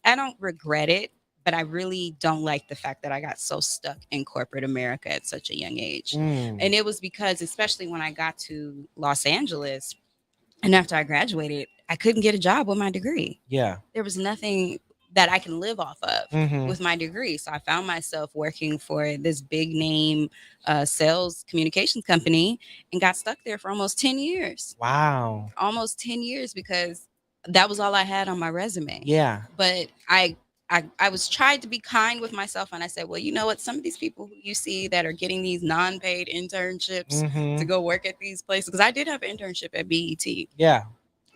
don't regret it, but I really don't like the fact that I got so stuck in corporate America at such a young age. Mm, And it was because especially when I got to Los Angeles and after I graduated, I couldn't get a job with my degree. yeah. There was nothing that I can live off of Mm-hmm. with my degree. So I found myself working for this big name sales communications company and got stuck there for almost 10 years. Wow. Almost 10 years because that was all I had on my resume. Yeah. But I was tried to be kind with myself and I said, well, you know what? Some of these people who you see that are getting these non-paid internships Mm-hmm. to go work at these places, because I did have an internship at BET. Yeah.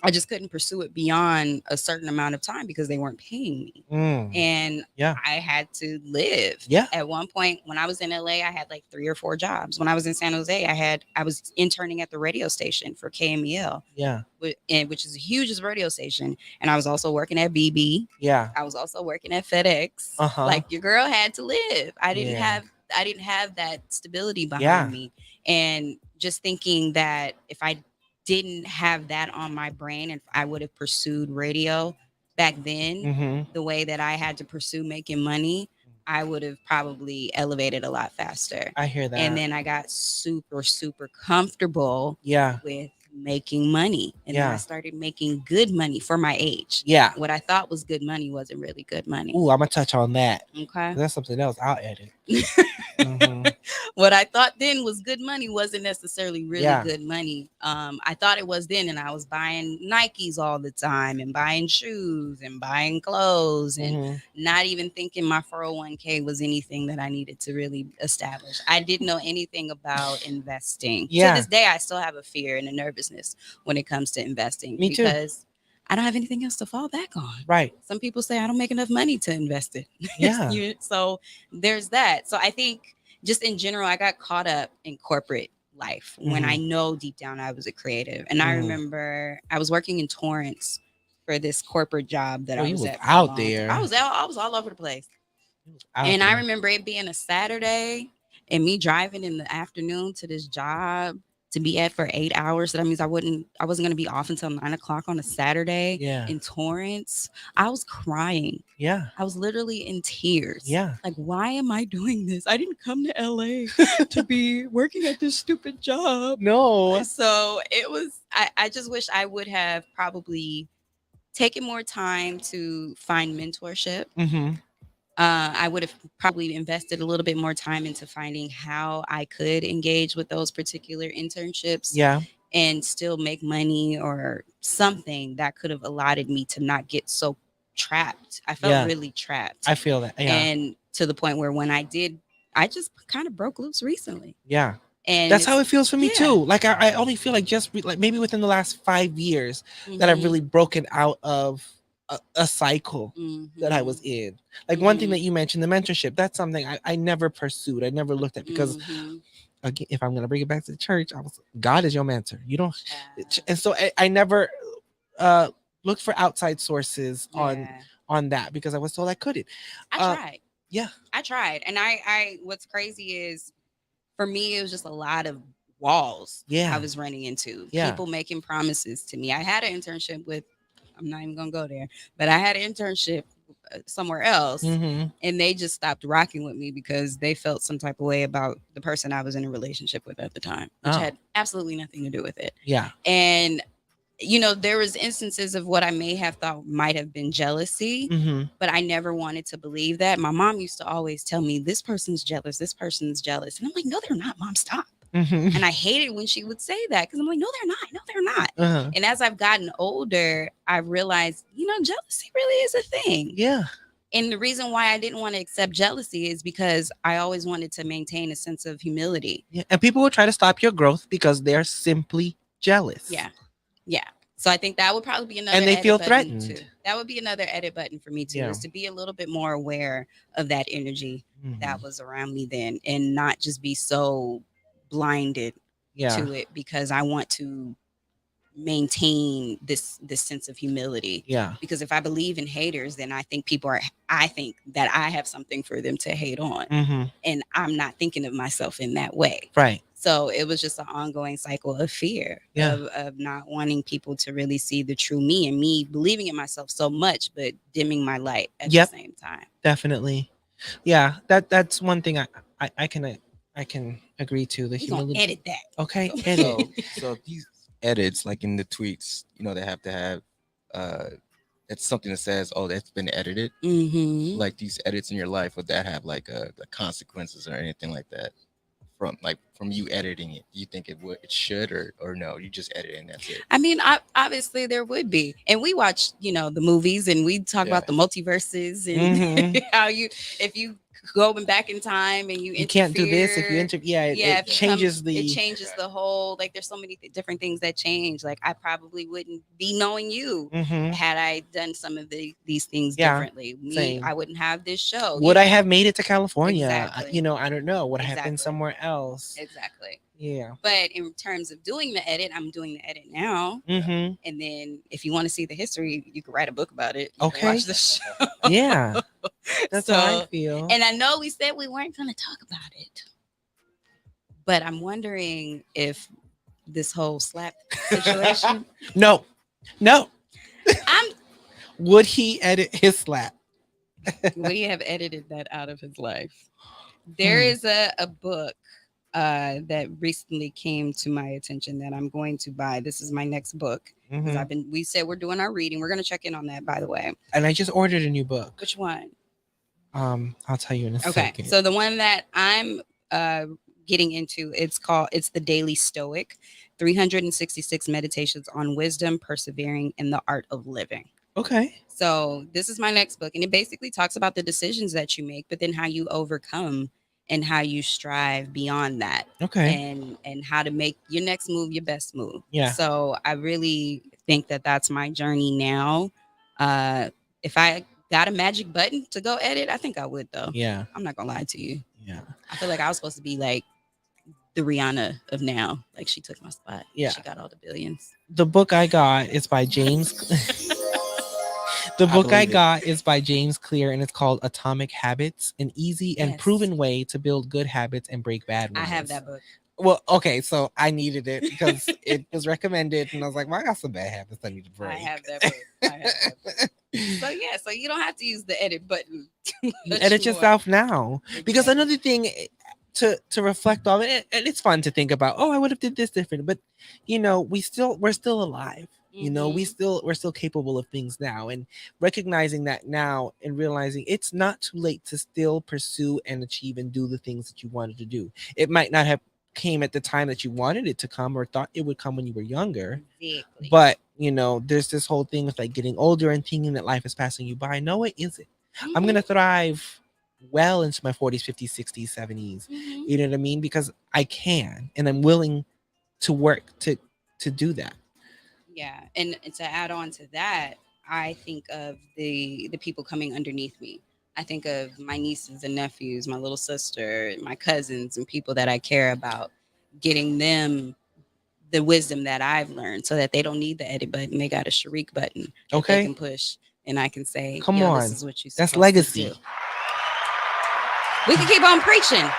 I just couldn't pursue it beyond a certain amount of time because they weren't paying me. Mm. And Yeah. I had to live. Yeah. At one point when I was in LA, I had like 3 or 4 jobs. When I was in San Jose, I was interning at the radio station for KMEL. Yeah. Which is the hugest radio station. And I was also working at BB. Yeah. I was also working at FedEx. Uh-huh. Like your girl had to live. I didn't Yeah. have that stability behind Yeah. me. And just thinking that if I didn't have that on my brain and I would have pursued radio back then Mm-hmm. the way that I had to pursue making money, I would have probably elevated a lot faster. I hear that. And then I got super, super comfortable Yeah. with making money. And then Yeah. I started making good money for my age. Yeah. What I thought was good money wasn't really good money. Ooh, I'm gonna touch on that. Okay. That's something else I'll edit. Mm-hmm. what I thought then was good money wasn't necessarily really good money. I thought it was then, and I was buying Nikes all the time and buying shoes and buying clothes and not even thinking my 401k was anything that I needed to really establish. I didn't know anything about investing. To this day, I still have a fear and a nervousness when it comes to investing. Me too. Because I don't have anything else to fall back on. Right. Some people say I don't make enough money to invest it. Yeah. So there's that. So I think just in general, I got caught up in corporate life when I know deep down I was a creative. And I remember I was working in Torrance for this corporate job that I was at. Out there. I was all over the place. And I remember it being a Saturday and me driving in the afternoon to this job to be at for 8 hours. So that means I wasn't going to be off until 9 o'clock on a Saturday in Torrance. I was crying. Yeah. I was literally in tears. Yeah. Like, why am I doing this? I didn't come to LA to be working at this stupid job. No. So it was, I just wish I would have probably taken more time to find mentorship. I would have probably invested a little bit more time into finding how I could engage with those particular internships and still make money or something that could have allotted me to not get so trapped. I felt really trapped. I feel that. Yeah. And to the point where when I did, I just kind of broke loose recently. Yeah. And that's how it feels for me too. Like I only feel like like maybe within the last 5 years that I've really broken out of a cycle that I was in. Like one thing that you mentioned, the mentorship, that's something I never pursued. I never looked at because again, if I'm going to bring it back to the church, God is your mentor. You don't. And so I never looked for outside sources on that because I was told I couldn't. I tried. I tried. And I what's crazy is for me, it was just a lot of walls I was running into. People making promises to me. I had an internship with, I'm not even gonna go there, but I had an internship somewhere else, and they just stopped rocking with me because they felt some type of way about the person I was in a relationship with at the time, which had absolutely nothing to do with it. And there was instances of what I may have thought might have been jealousy, but I never wanted to believe that. My mom used to always tell me, this person's jealous, this person's jealous, and I'm like, no, they're not, Mom, stop. And I hated when she would say that because I'm like, no, they're not. And as I've gotten older, I realized, jealousy really is a thing. Yeah. And the reason why I didn't want to accept jealousy is because I always wanted to maintain a sense of humility. Yeah. And people will try to stop your growth because they're simply jealous. Yeah. Yeah. So I think that would probably be another and they feel threatened too. That would be another edit button for me too, is to be a little bit more aware of that energy that was around me then and not just be so blinded to it because I want to maintain this sense of humility. Yeah. Because if I believe in haters, then I think I think that I have something for them to hate on. And I'm not thinking of myself in that way. Right. So it was just an ongoing cycle of fear of not wanting people to really see the true me and me believing in myself so much, but dimming my light at the same time. Definitely. Yeah. That's one thing I can agree to. The humility. Edit that. Okay. Edit. So these edits, like in the tweets, they have to have it's something that says, "Oh, that's been edited." Like these edits in your life, would that have like the consequences or anything like that from you editing it? Do you think it should or no? You just edit it and that's it. I mean, obviously there would be, and we watch the movies and we talk about the multiverses and how if you going back in time and you can't do this if you it changes the whole, like there's so many different things that change. Like I probably wouldn't be knowing you had I done some of these things differently. I wouldn't have this show. Would I have made it to California? Exactly. I don't know. Would I have been somewhere else? Exactly. Yeah. But in terms of doing the edit, I'm doing the edit now. And then if you want to see the history, you can write a book about it. You can watch the show. Yeah. That's how I feel. And I know we said we weren't going to talk about it, but I'm wondering if this whole slap situation. No. Would he edit his slap? Would he have edited that out of his life? There is a book that recently came to my attention that I'm going to buy. This is my next book. We said we're doing our reading. We're going to check in on that, by the way. And I just ordered a new book. Which one? I'll tell you in a second. So the one that I'm getting into. It's the Daily Stoic, 366 meditations on wisdom, persevering, and the art of living. Okay. So this is my next book, and it basically talks about the decisions that you make, but then how you overcome and how you strive beyond that. Okay. And how to make your next move your best move. Yeah. So I really think that that's my journey now. If I got a magic button to go edit, I think I would though. Yeah. I'm not gonna lie to you. Yeah. I feel like I was supposed to be like the Rihanna of now. Like she took my spot. Yeah. She got all the billions. The book I got is by James. The book I got is by James Clear, and it's called Atomic Habits, an easy and proven way to build good habits and break bad ones. I have that book. Well, okay, so I needed it because it was recommended, and I was like, well, I got some bad habits I need to break. I have that book. So yeah, so you don't have to use the edit button. You edit yourself now. Exactly. Because another thing to reflect on it, and it's fun to think about, oh, I would have did this different, but you know, we're still alive. You know, we're still capable of things now, and recognizing that now and realizing it's not too late to still pursue and achieve and do the things that you wanted to do. It might not have came at the time that you wanted it to come or thought it would come when you were younger. Exactly. But you know, there's this whole thing with like getting older and thinking that life is passing you by. No, it isn't. I'm gonna thrive well into my 40s, 50s, 60s, 70s. You know what I mean? Because I can, and I'm willing to work to do that. Yeah, and to add on to that, I think of the people coming underneath me. I think of my nieces and nephews, my little sister, my cousins, and people that I care about, getting them the wisdom that I've learned so that they don't need the edit button. They got a Sharik button that they can push, and I can say, come on, this is what you that's legacy. We can keep on preaching.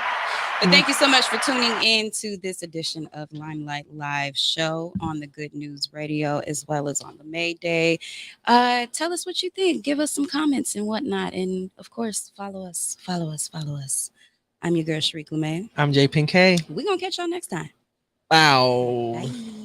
But thank you so much for tuning in to this edition of Limelight Live show on the Good News Radio, as well as on the May Day. Tell us what you think. Give us some comments and whatnot. And of course, follow us. I'm your girl, Sharik LeMay. I'm Jay Pinkay. We're going to catch y'all next time. Wow. Bye.